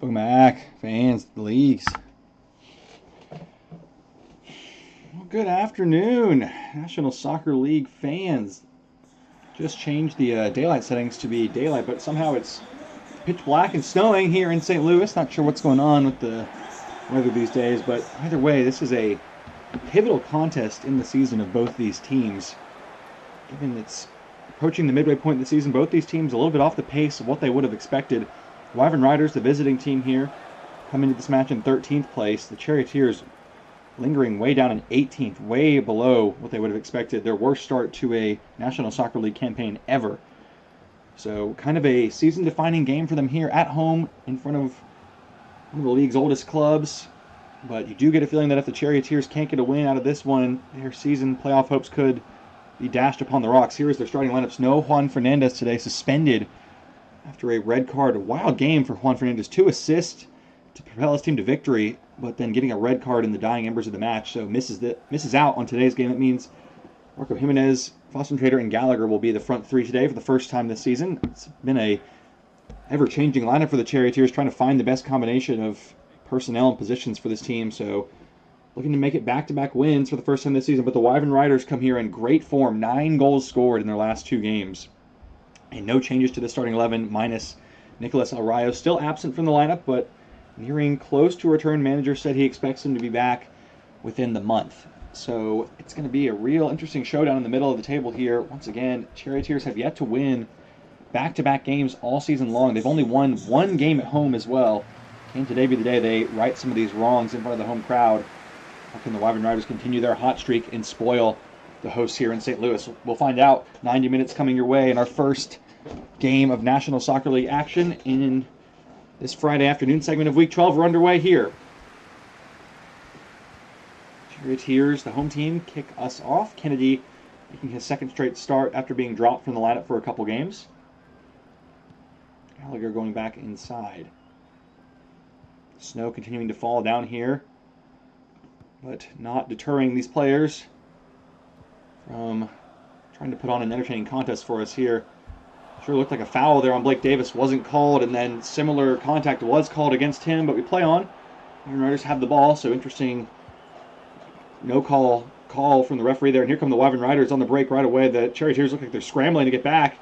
Welcome back, fans, the leagues. Well, good afternoon, National Soccer League fans. Just changed the daylight settings to be daylight, but somehow it's pitch black and snowing here in St. Louis. Not sure what's going on with the weather these days, but either way, this is a pivotal contest in the season of both these teams. Given it's approaching the midway point of the season, both these teams a little bit off the pace of what they would have expected. Wyvern Riders, the visiting team here, come into this match in 13th place. The Charioteers lingering way down in 18th, way below what they would have expected. Their worst start to a National Soccer League campaign ever. So kind of a season-defining game for them here at home in front of one of the league's oldest clubs. But you do get a feeling that if the Charioteers can't get a win out of this one, their season playoff hopes could be dashed upon the rocks. Here is their starting lineups. No Juan Fernandez today, suspended after a red card. A wild game for Juan Fernandez. 2 assists to propel his team to victory, but then getting a red card in the dying embers of the match, so misses out on today's game. That means Marco Jimenez, Foster Trader, and Gallagher will be the front three today for the first time this season. It's been a ever-changing lineup for the Charioteers, trying to find the best combination of personnel and positions for this team, so looking to make it back-to-back wins for the first time this season. But the Wyvern Riders come here in great form. 9 goals scored in their last 2 games. And no changes to the starting 11, minus Nicolas Arroyo, still absent from the lineup, but nearing close to a return. Manager said he expects him to be back within the month. So it's going to be a real interesting showdown in the middle of the table here. Once again, Charioteers have yet to win back-to-back games all season long. They've only won 1 game at home as well. Can today be the day they right some of these wrongs in front of the home crowd? How can the Wyvern Riders continue their hot streak and spoil the hosts here in St. Louis? We'll find out. 90 minutes coming your way in our first game of National Soccer League action in this Friday afternoon segment of Week 12. We're underway here. Charioteers, the home team, kick us off. Kennedy making his second straight start after being dropped from the lineup for a couple games. Gallagher going back inside. Snow continuing to fall down here, but not deterring these players from trying to put on an entertaining contest for us here. Sure looked like a foul there on Blake Davis wasn't called, and then similar contact was called against him, but we play on. Wyvern Riders have the ball, so interesting no call from the referee there. And here come the Wyvern Riders on the break right away. The Charioteers look like they're scrambling to get back.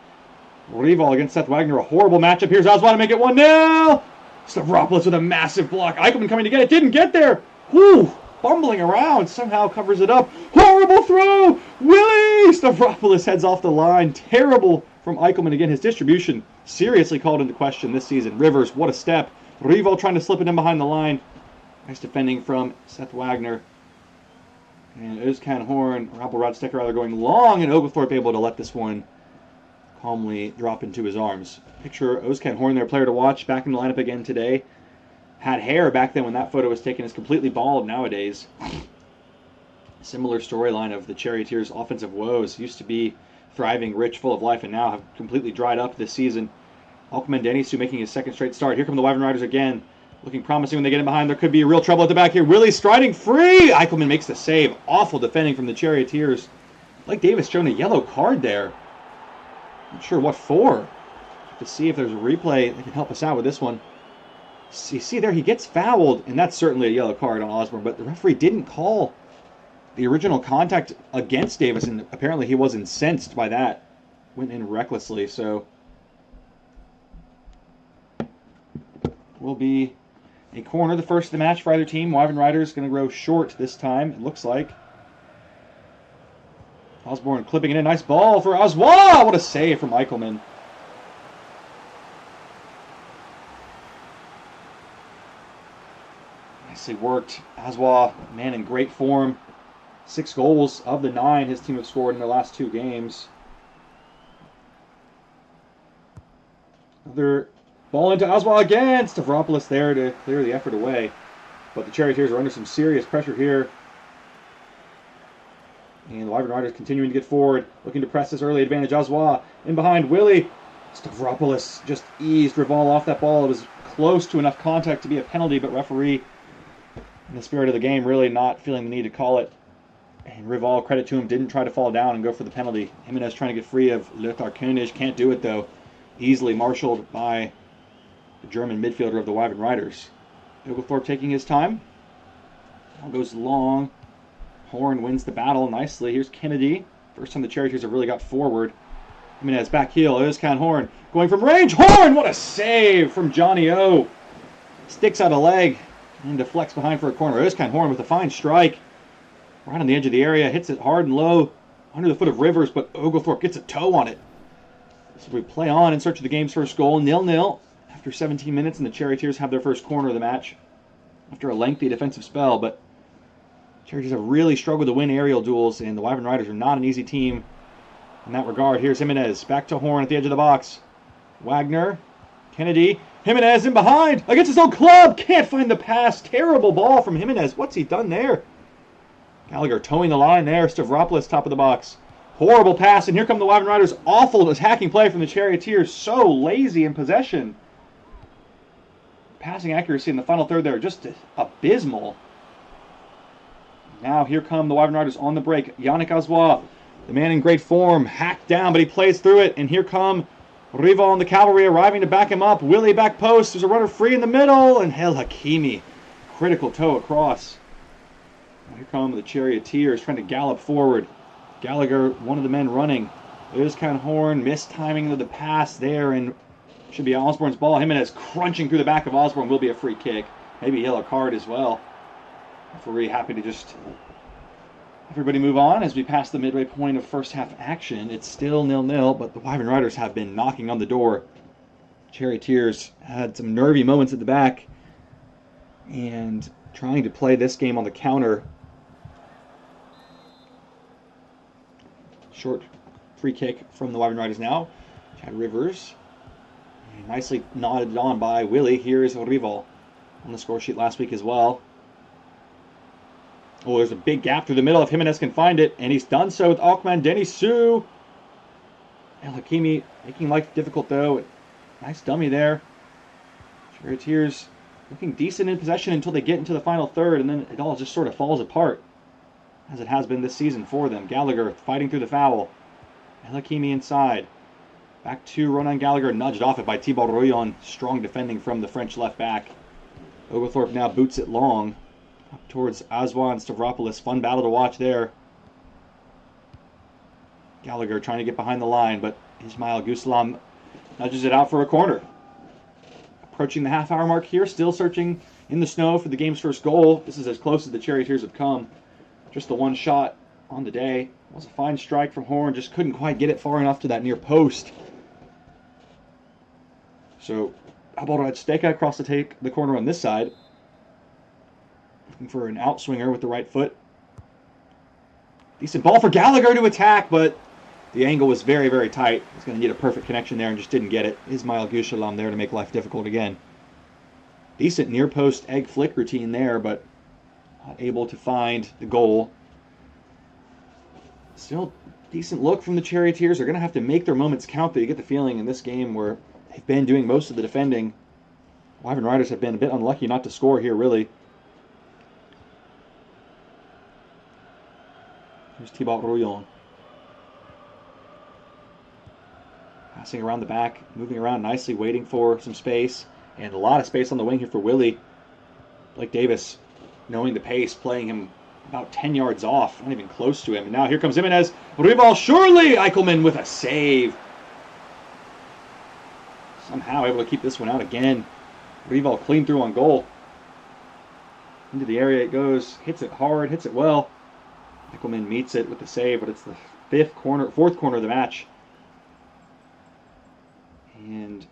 Rival against Seth Wagner, a horrible matchup. Here's Oswald to make it 1-0. Stavropoulos with a massive block. Eichelman coming to get it, didn't get there. Whew, fumbling around, somehow covers it up. Horrible throw! Willie! Stavropoulos heads off the line. Terrible from Eichelman. Again, his distribution seriously called into question this season. Rivers, what a step. Rival trying to slip it in behind the line. Nice defending from Seth Wagner. And Özcan Horn, Rappel Rodstecker rather going long, and Oglethorpe able to let this one calmly drop into his arms. Picture Özcan Horn, their player to watch, back in the lineup again today. Had hair back then when that photo was taken, is completely bald nowadays. Similar storyline of the Charioteers' offensive woes. Used to be thriving, rich, full of life, and now have completely dried up this season. Alkmaar Denisu making his second straight start. Here come the Wyvern Riders again. Looking promising when they get in behind. There could be real trouble at the back here. Willie striding free! Eichelman makes the save. Awful defending from the Charioteers. Blake Davis showing a yellow card there. Not sure what for. To see if there's a replay that can help us out with this one. You see there, he gets fouled, and that's certainly a yellow card on Osborne, but the referee didn't call the original contact against Davis, and apparently he was incensed by that. Went in recklessly, so will be a corner, the first of the match for either team. Wyvern Riders going to grow short this time, it looks like. Osborne clipping it in. Nice ball for Oswa! What a save from Eichelman. Nicely worked. Oswa, man, in great form. 6 goals of the 9 his team have scored in their last 2 games. Another ball into Oswa again. Stavropoulos there to clear the effort away. But the Charioteers are under some serious pressure here. And the Wyvern Riders continuing to get forward, looking to press this early advantage. Oswa in behind Willie. Stavropoulos just eased Rival off that ball. It was close to enough contact to be a penalty, but referee, in the spirit of the game, really not feeling the need to call it. And Rival, credit to him, didn't try to fall down and go for the penalty. Jimenez trying to get free of Lothar Koenig. Can't do it, though. Easily marshaled by the German midfielder of the Wyvern Riders. Oglethorpe taking his time. Ball goes long. Horn wins the battle nicely. Here's Kennedy. First time the Charioteers have really got forward. Jimenez back heel. Özcan Horn going from range. Horn! What a save from Johnny O. Sticks out a leg and deflects behind for a corner. Özcan Horn with a fine strike. Right on the edge of the area. Hits it hard and low under the foot of Rivers, but Oglethorpe gets a toe on it. So we play on in search of the game's first goal. 0-0 after 17 minutes, and the Charioteers have their first corner of the match after a lengthy defensive spell. But Charioteers have really struggled to win aerial duels, and the Wyvern Riders are not an easy team in that regard. Here's Jimenez. Back to Horn at the edge of the box. Wagner. Kennedy. Jimenez in behind. Against his own club. Can't find the pass. Terrible ball from Jimenez. What's he done there? Gallagher towing the line there. Stavropoulos top of the box. Horrible pass, and here come the Wyvern Riders. Awful attacking play from the Charioteers. So lazy in possession. Passing accuracy in the final third there, just abysmal. Now here come the Wyvern Riders on the break. Yannick Azois, the man in great form, hacked down, but he plays through it. And here come Rival and the cavalry arriving to back him up. Willie back post. There's a runner free in the middle, and El Hakimi, critical toe across. Here come the Charioteers trying to gallop forward. Gallagher, one of the men running. Özcan Horn, mistiming of the pass there, and should be Osborne's ball. Jimenez crunching through the back of Osborne. Will be a free kick. Maybe a yellow card as well. Referee happy to just everybody move on as we pass the midway point of first half action. It's still 0-0, but the Wyvern Riders have been knocking on the door. Charioteers had some nervy moments at the back and trying to play this game on the counter. Short free kick from the Wyvern Riders now. Chad Rivers. Nicely nodded on by Willie. Here's Rival on the score sheet last week as well. Oh, there's a big gap through the middle if Jimenez can find it, and he's done so with Alkmaar Denisu. El Hakimi making life difficult though. Nice dummy there. Charioteers looking decent in possession until they get into the final third, and then it all just sort of falls apart, as it has been this season for them. Gallagher fighting through the foul. El Hakimi inside. Back to Ronan Gallagher, nudged off it by Thibaut Rouillon. Strong defending from the French left back. Oglethorpe now boots it long up towards Azois and Stavropoulos. Fun battle to watch there. Gallagher trying to get behind the line, but Ismail Guslam nudges it out for a corner. Approaching the half-hour mark here, still searching in the snow for the game's first goal. This is as close as the Charioteers have come. Just the one shot on the day. It was a fine strike from Horn, just couldn't quite get it far enough to that near post. So, Aborad Steka across the corner on this side. Looking for an outswinger with the right foot. Decent ball for Gallagher to attack, but the angle was very, very tight. He's going to need a perfect connection there and just didn't get it. Ismail Gushalam there to make life difficult again. Decent near post egg flick routine there, but not able to find the goal. Still decent look from the Charioteers. They're going to have to make their moments count, though. You get the feeling in this game where they've been doing most of the defending. Wyvern Riders have been a bit unlucky not to score here, really. Here's Thibaut Rouillon. Passing around the back, moving around nicely, waiting for some space. And a lot of space on the wing here for Willie. Blake Davis, knowing the pace, playing him about 10 yards off, not even close to him. And now here comes Jimenez. Rival, surely Eichelman with a save. Somehow able to keep this one out again. Rival clean through on goal. Into the area it goes, hits it hard, hits it well. Eichelman meets it with the save, but it's the fourth corner of the match. And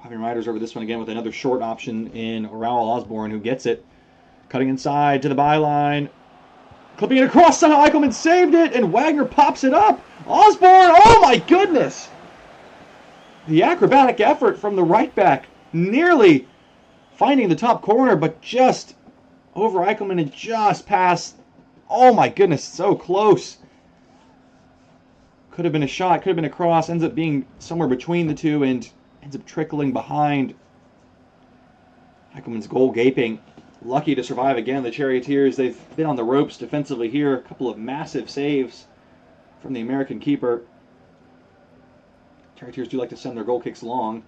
Wyvern Riders over this one again with another short option in Raoul Osborne, who gets it. Cutting inside to the byline. Clipping it across, somehow Eichelman saved it, and Wagner pops it up. Osborne, oh my goodness! The acrobatic effort from the right back, nearly finding the top corner, but just over Eichelman and just past. Oh my goodness, so close. Could have been a shot, could have been a cross, ends up being somewhere between the two and ends up trickling behind. Eichelman's goal gaping. Lucky to survive again. The Charioteers, they've been on the ropes defensively here. A couple of massive saves from the American keeper. Charioteers do like to send their goal kicks long.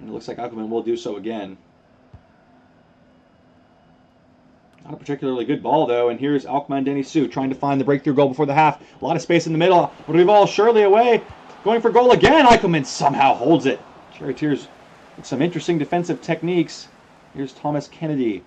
And it looks like Eichelman will do so again. Not a particularly good ball, though. And here's Alkmaar Denisu trying to find the breakthrough goal before the half. A lot of space in the middle. Rival surely away. Going for goal again. Eichelman somehow holds it. Charioteers with some interesting defensive techniques. Here's Thomas Kennedy.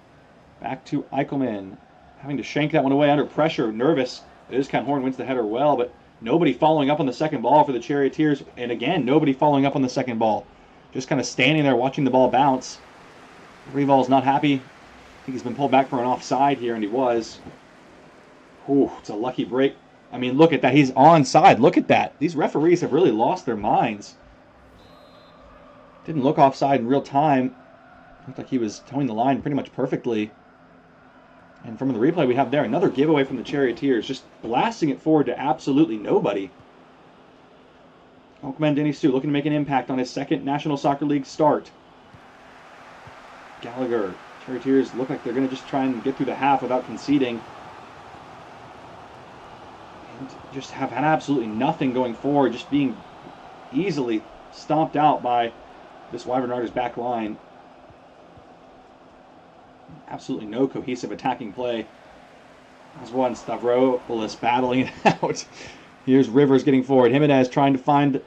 Back to Eichelman. Having to shank that one away under pressure. Nervous. Iskan Horn wins the header well, but nobody following up on the second ball for the Charioteers. And again, nobody following up on the second ball. Just kind of standing there watching the ball bounce. Rival's not happy. I think he's been pulled back for an offside here, and he was. Ooh, it's a lucky break. I mean, look at that. He's onside. Look at that. These referees have really lost their minds. Didn't look offside in real time. Looked like he was towing the line pretty much perfectly. And from the replay we have there, another giveaway from the Charioteers, just blasting it forward to absolutely nobody. Alkmaar Denisu looking to make an impact on his second National Soccer League start. Gallagher. Charioteers look like they're going to just try and get through the half without conceding. And just have had absolutely nothing going forward, just being easily stomped out by this Wyvern Riders back line. Absolutely no cohesive attacking play. There's one, Stavropoulos battling it out. Here's Rivers getting forward. Jimenez trying to find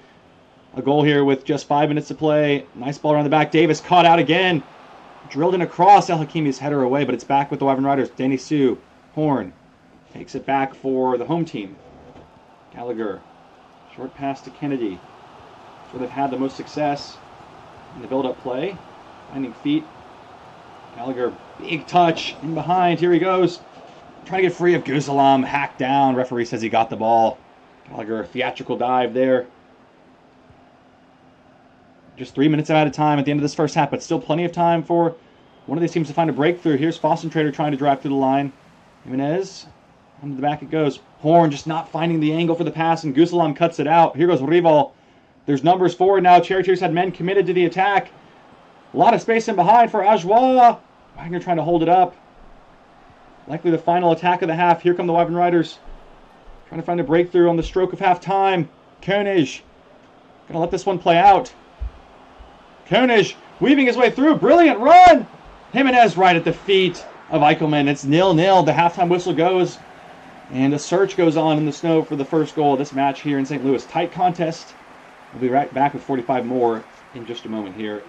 a goal here with just 5 minutes to play. Nice ball around the back. Davis caught out again. Drilled in across. El Hakimi's header away, but it's back with the Wyvern Riders. Denisu, Horn takes it back for the home team. Gallagher, short pass to Kennedy. That's where they've had the most success in the build-up play. Finding feet. Gallagher, big touch in behind. Here he goes. Trying to get free of Gusalam. Hacked down. Referee says he got the ball. Gallagher, theatrical dive there. Just 3 minutes out of time at the end of this first half, but still plenty of time for one of these teams to find a breakthrough. Here's Fossen trying to drive through the line. Jimenez, under the back it goes. Horn just not finding the angle for the pass, and Gusalam cuts it out. Here goes Rival. There's numbers forward now. Charioteers had men committed to the attack. A lot of space in behind for Ajoie. Wagner trying to hold it up. Likely the final attack of the half. Here come the Wyvern Riders. Trying to find a breakthrough on the stroke of half-time. Koenig. Gonna let this one play out. Koenig weaving his way through. Brilliant run. Jimenez right at the feet of Eichelman. It's 0-0. The halftime whistle goes. And a search goes on in the snow for the first goal of this match here in St. Louis. Tight contest. We'll be right back with 45 more in just a moment here.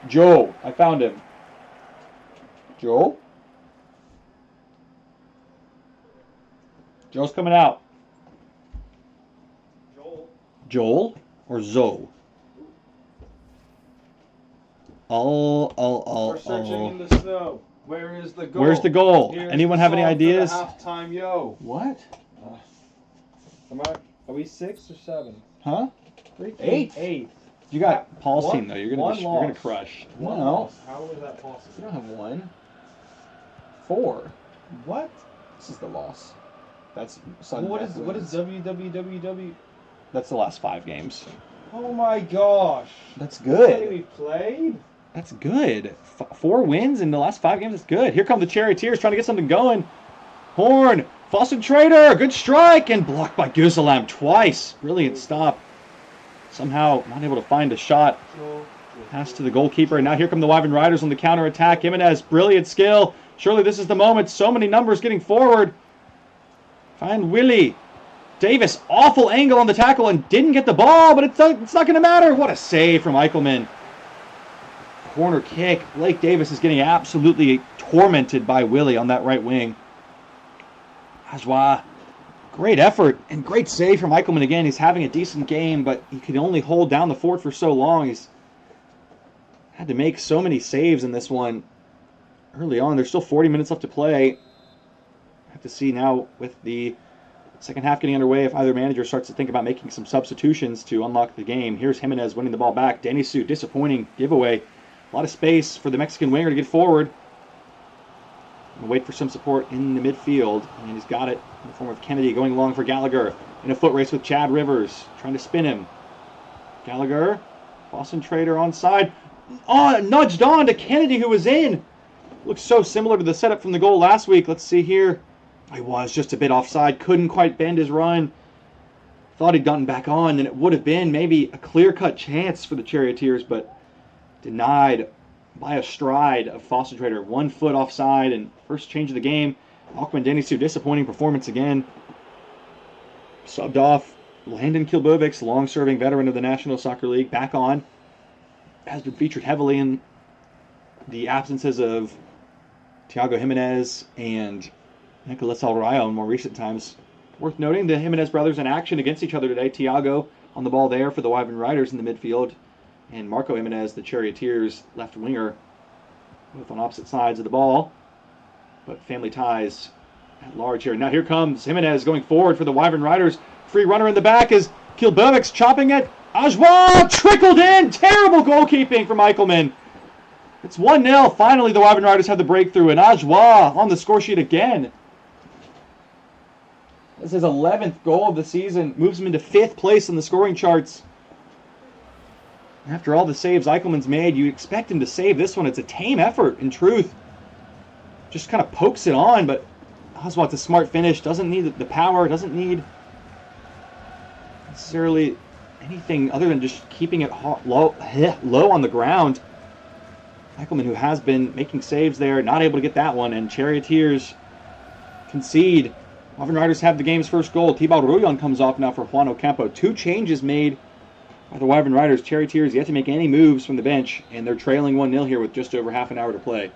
Joe. I found him. Joe? Joe's coming out. Joel or Zoe? We're searching in the snow. Where is the goal? Where's the goal? Here's Anyone the have any song for the ideas? halftime yo. What? Are we 6 or 7? Huh? Eight. You got Paul's One- team though. You're one gonna loss. crush. One No, loss. How is that you possible? don't have 1. 4. What? This is the loss. That's What is www? That's the last 5 games. Oh my gosh. That's What good. we played? That's good. 4 wins in the last 5 games. That's good. Here come the Charioteers trying to get something going. Horn, Fossen Trader, good strike, and blocked by Gusalam twice. Brilliant stop. Somehow not able to find a shot. Pass to the goalkeeper, and now here come the Wyvern Riders on the counter-attack. Jimenez, brilliant skill. Surely this is the moment. So many numbers getting forward. Find Willie. Davis, awful angle on the tackle and didn't get the ball, but it's not going to matter. What a save from Eichelman. Corner kick. Blake Davis is getting absolutely tormented by Willie on that right wing. Ajoie, great effort and great save from Eichelman again. He's having a decent game, but he could only hold down the fort for so long. He's had to make so many saves in this one early on. There's still 40 minutes left to play. Have to see now with the second half getting underway if either manager starts to think about making some substitutions to unlock the game. Here's Jimenez winning the ball back. Denisu, disappointing giveaway. A lot of space for the Mexican winger to get forward. And wait for some support in the midfield. And he's got it in the form of Kennedy going along for Gallagher. In a foot race with Chad Rivers. Trying to spin him. Gallagher. Boston Trader onside. Oh, nudged on to Kennedy who was in. Looks so similar to the setup from the goal last week. Let's see here. He was just a bit offside. Couldn't quite bend his run. Thought he'd gotten back on, and it would have been maybe a clear-cut chance for the Charioteers, but denied by a stride of Foster Trader. 1 foot offside, and first change of the game. Alkmaar Denisu, disappointing performance again. Subbed off Landon Kilbovics, long-serving veteran of the National Soccer League, back on. Has been featured heavily in the absences of Thiago Jimenez and Nicolas Alrayo in more recent times. Worth noting, the Jimenez brothers in action against each other today. Thiago on the ball there for the Wyvern Riders in the midfield, and Marco Jimenez, the Charioteers left winger, both on opposite sides of the ball. But family ties at large here. Now here comes Jimenez going forward for the Wyvern Riders. Free runner in the back is Kilbovics chopping it. Ajwa trickled in. Terrible goalkeeping from Eichelman. It's 1-0. Finally, the Wyvern Riders have the breakthrough, and Ajwa on the score sheet again. This is his 11th goal of the season. Moves him into 5th place in the scoring charts. After all the saves Eichelman's made, you expect him to save this one. It's a tame effort, in truth. Just kind of pokes it on, but Oswald's a smart finish. Doesn't need the power. Doesn't need necessarily anything other than just keeping it low on the ground. Eichelman, who has been making saves there, not able to get that one, and Charioteers concede. Wyvern Riders have the game's first goal. Tibau Ruyon comes off now for Juan Ocampo. 2 changes made by the Wyvern Riders. Charioteers yet to make any moves from the bench, and they're trailing 1-0 here with just over half an hour to play.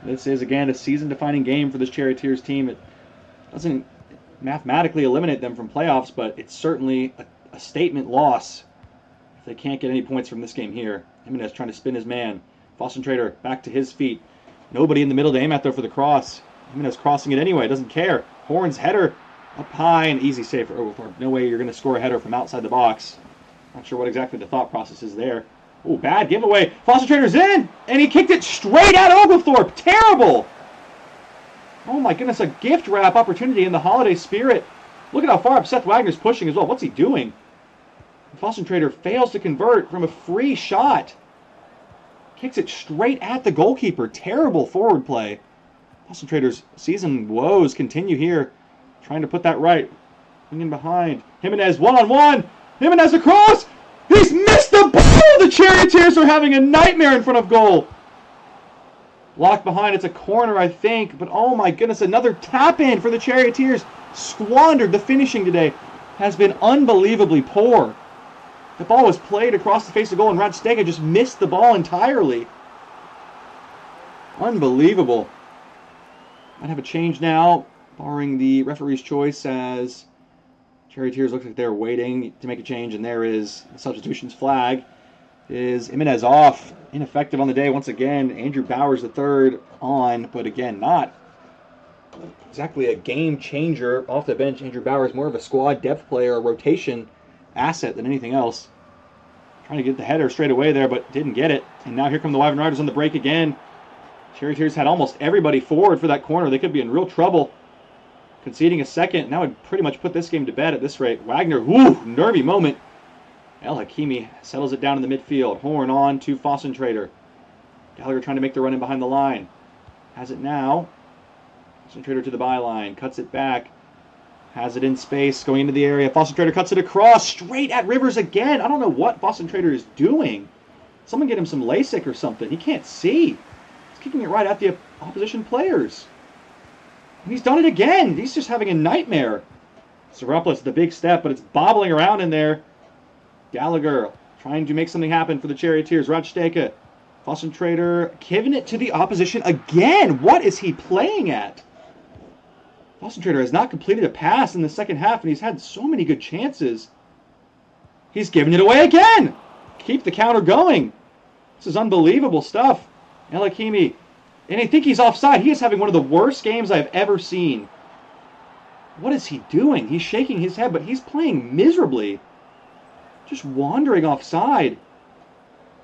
This is, again, a season-defining game for this Charioteers team. It doesn't mathematically eliminate them from playoffs, but it's certainly a statement loss if they can't get any points from this game here. Jimenez trying to spin his man. Foster Trader back to his feet. Nobody in the middle to aim at, though, for the cross. Jimenez crossing it anyway, doesn't care. Horn's header up high, and easy save for Oglethorpe. No way you're going to score a header from outside the box. Not sure what exactly the thought process is there. Oh, bad giveaway. Foster Trader's in, and he kicked it straight at Oglethorpe. Terrible. Oh my goodness, a gift wrap opportunity in the holiday spirit. Look at how far up Seth Wagner's pushing as well. What's he doing? Foster Trader fails to convert from a free shot. Kicks it straight at the goalkeeper. Terrible forward play. Foster Trader's season woes continue here. Trying to put that right. In behind. Jimenez one-on-one. Jimenez across. He's missed the ball! The Charioteers are having a nightmare in front of goal. Locked behind. It's a corner, I think. But oh my goodness, another tap-in for the Charioteers. Squandered. The finishing today has been unbelievably poor. The ball was played across the face of goal, and Radstega just missed the ball entirely. Unbelievable. Might have a change now, barring the referee's choice, as Charioteers looks like they're waiting to make a change, and there is the substitution's flag. Is Jimenez off, ineffective on the day once again. Andrew Bowers the third on, but again, not exactly a game changer off the bench. Andrew Bowers more of a squad depth player, a rotation asset than anything else. Trying to get the header straight away there, but didn't get it. And now here come the Wyvern Riders on the break again. Charioteers had almost everybody forward for that corner. They could be in real trouble. Conceding a second, now would pretty much put this game to bed at this rate. Wagner, whoo, nervy moment. El Hakimi settles it down in the midfield. Horn on to Fossen Trader. Gallagher trying to make the run in behind the line. Has it now. Fossen Trader to the byline. Cuts it back. Has it in space, going into the area. Fossen Trader cuts it across, straight at Rivers again. I don't know what Fossen Trader is doing. Someone get him some LASIK or something. He can't see. He's kicking it right at the opposition players. And he's done it again. He's just having a nightmare. Saropoulos, the big step, but it's bobbling around in there. Gallagher trying to make something happen for the Charioteers. Radsteka, Fossen Trader, giving it to the opposition again. What is he playing at? Fossen Trader has not completed a pass in the second half, and he's had so many good chances. He's giving it away again. Keep the counter going. This is unbelievable stuff. El Hakimi, and I think he's offside. He is having one of the worst games I've ever seen. What is he doing? He's shaking his head, but he's playing miserably. Just wandering offside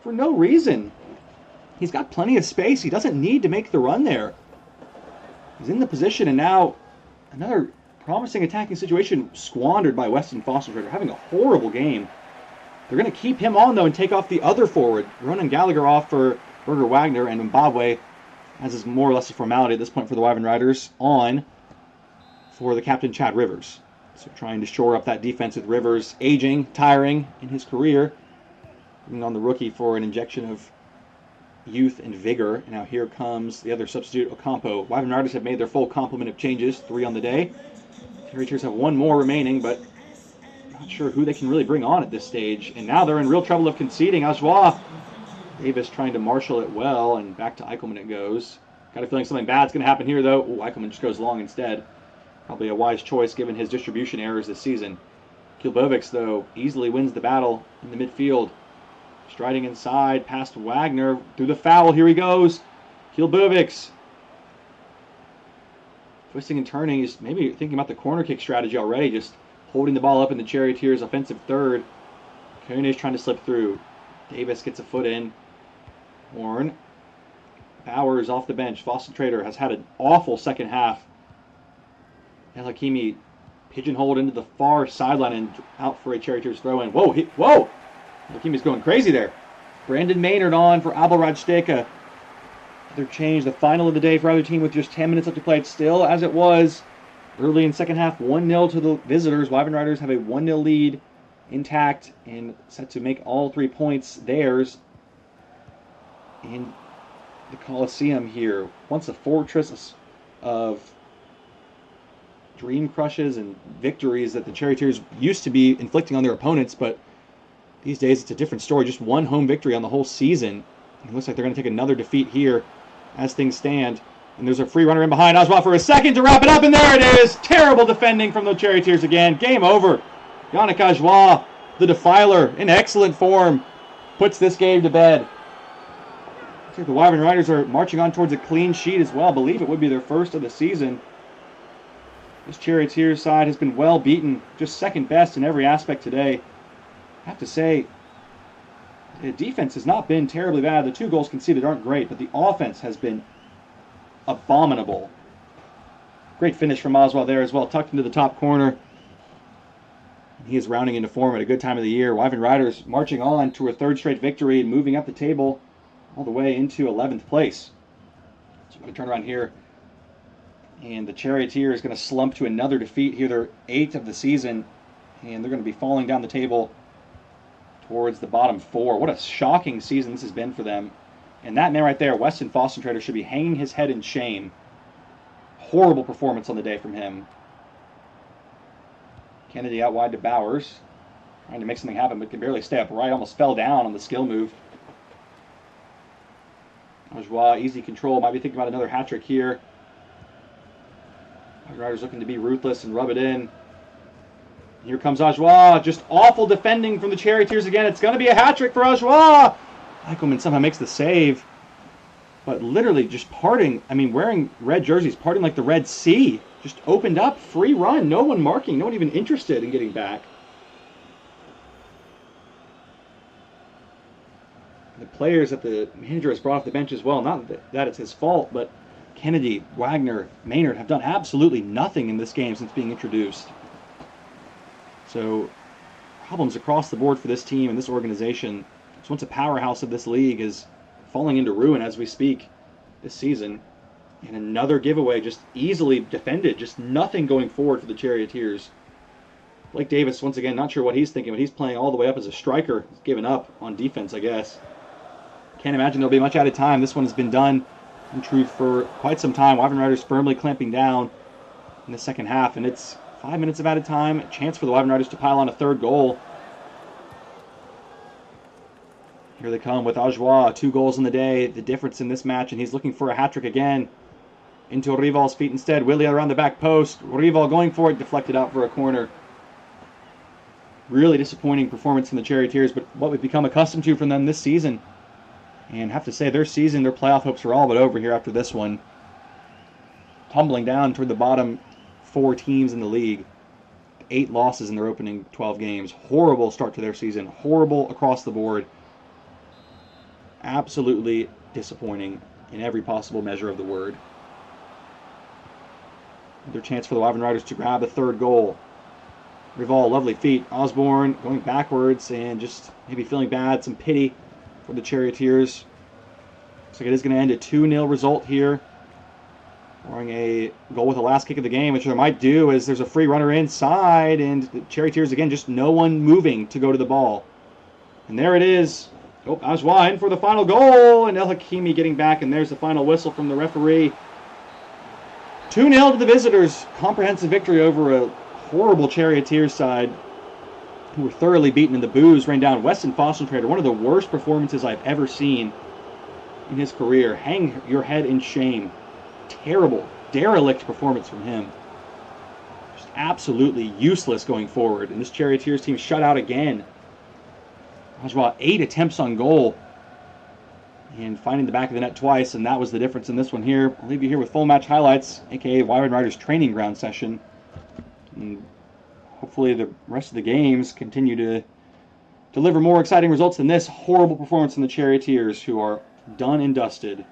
for no reason. He's got plenty of space. He doesn't need to make the run there. He's in the position, and now another promising attacking situation squandered by Weston Foster Trader, having a horrible game. They're going to keep him on, though, and take off the other forward. Ronan Gallagher off for Berger Wagner, and Zimbabwe, as is more or less a formality at this point for the Wyvern Riders, on for the captain, Chad Rivers. So trying to shore up that defense with Rivers aging, tiring in his career. bringing on the rookie for an injection of youth and vigor. And now here comes the other substitute, Ocampo. Wyvern Riders have made their full complement of changes, 3 on the day. Charioteers have 1 more remaining, but not sure who they can really bring on at this stage. And now they're in real trouble of conceding. Ajoie. Davis trying to marshal it well, and back to Eichelman it goes. Got a feeling something bad's going to happen here, though. Ooh, Eichelman just goes long instead. Probably a wise choice given his distribution errors this season. Kilbovics, though, easily wins the battle in the midfield. Striding inside, past Wagner, through the foul, here he goes. Kilbovics. Twisting and turning, is maybe thinking about the corner kick strategy already, just holding the ball up in the Charioteers' offensive third. Koenig trying to slip through. Davis gets a foot in. Horn. Bowers off the bench. Foster has had an awful second half. El Hakimi pigeonholed into the far sideline and out for a Charioteers throw-in. Whoa! Whoa! El Hakimi's going crazy there. Brandon Maynard on for Abelrad Steka. Another change. The final of the day for either team with just 10 minutes left to play. It's still as it was early in second half. 1-0 to the visitors. Wyvern Riders have a 1-0 lead intact and set to make all 3 points theirs in the Coliseum here. Once a fortress of dream crushes and victories that the Charioteers used to be inflicting on their opponents, but these days it's a different story. Just 1 home victory on the whole season. It looks like they're going to take another defeat here as things stand. And there's a free runner in behind Ajoie for a second to wrap it up, and there it is! Terrible defending from the Charioteers again. Game over. Yannick Ajoie, the defiler, in excellent form, puts this game to bed. The Wyvern Riders are marching on towards a clean sheet as well. I believe it would be their first of the season. This Charioteers side has been well beaten, just second best in every aspect today. I have to say, the defense has not been terribly bad. The 2 goals conceded aren't great, but the offense has been abominable. Great finish from Oswald there as well, tucked into the top corner. He is rounding into form at a good time of the year. Wyvern Riders marching on to a 3rd straight victory and moving up the table all the way into 11th place. So we're going to turn around here. And the Charioteers is going to slump to another defeat here. They're 8th of the season, and they're going to be falling down the table towards the bottom 4. What a shocking season this has been for them. And that man right there, Weston Foster, should be hanging his head in shame. Horrible performance on the day from him. Kennedy out wide to Bowers, trying to make something happen, but can barely stay upright. Almost fell down on the skill move. Ajoie, easy control. Might be thinking about another hat trick here. Riders looking to be ruthless and rub it in. Here comes Ajoie. Just awful defending from the Charioteers again. It's going to be a hat trick for Ajoie. Eichelman somehow makes the save. But literally just parting. I mean, wearing red jerseys, parting like the Red Sea. Just opened up, free run. No one marking. No one even interested in getting back. The players that the manager has brought off the bench as well. Not that it's his fault, but Kennedy, Wagner, Maynard have done absolutely nothing in this game since being introduced. So, problems across the board for this team and this organization. So once a powerhouse of this league is falling into ruin as we speak this season. And another giveaway just easily defended. Just nothing going forward for the Charioteers. Blake Davis, once again, not sure what he's thinking, but he's playing all the way up as a striker. He's given up on defense, I guess. Can't imagine there'll be much added time. This one has been done, in truth, for quite some time. Wyvern Riders firmly clamping down in the second half, and it's 5 minutes of added time. A chance for the Wyvern Riders to pile on a 3rd goal. Here they come with Ajoie, 2 goals in the day, the difference in this match, and he's looking for a hat-trick again. Into Rival's feet instead. Willie around the back post. Rival going for it, deflected out for a corner. Really disappointing performance from the Charioteers, but what we've become accustomed to from them this season. And have to say, their season, their playoff hopes are all but over here after this one. Tumbling down toward the bottom 4 teams in the league. 8 losses in their opening 12 games. Horrible start to their season. Horrible across the board. Absolutely disappointing in every possible measure of the word. Another chance for the Wyvern Riders to grab a 3rd goal. Rival, lovely feet. Osborne going backwards and just maybe feeling bad. Some pity for the Charioteers. Looks like it is going to end a 2-0 result here. Scoring a goal with the last kick of the game, which they might do as there's a free runner inside, and the Charioteers, again, just no one moving to go to the ball. And there it is. Oh, Ajwa for the final goal, and El Hakimi getting back, and there's the final whistle from the referee. 2-0 to the visitors. Comprehensive victory over a horrible Charioteers side who were thoroughly beaten, and the boos rained down. Weston Foster-Trader, one of the worst performances I've ever seen in his career. Hang your head in shame. Terrible, derelict performance from him. Just absolutely useless going forward. And this Charioteers team shut out again. Ajwa 8 attempts on goal and finding the back of the net twice, and that was the difference in this one here. I'll leave you here with full match highlights, aka Wyvern Riders training ground session. And hopefully the rest of the games continue to deliver more exciting results than this horrible performance from the Charioteers, who are done and dusted.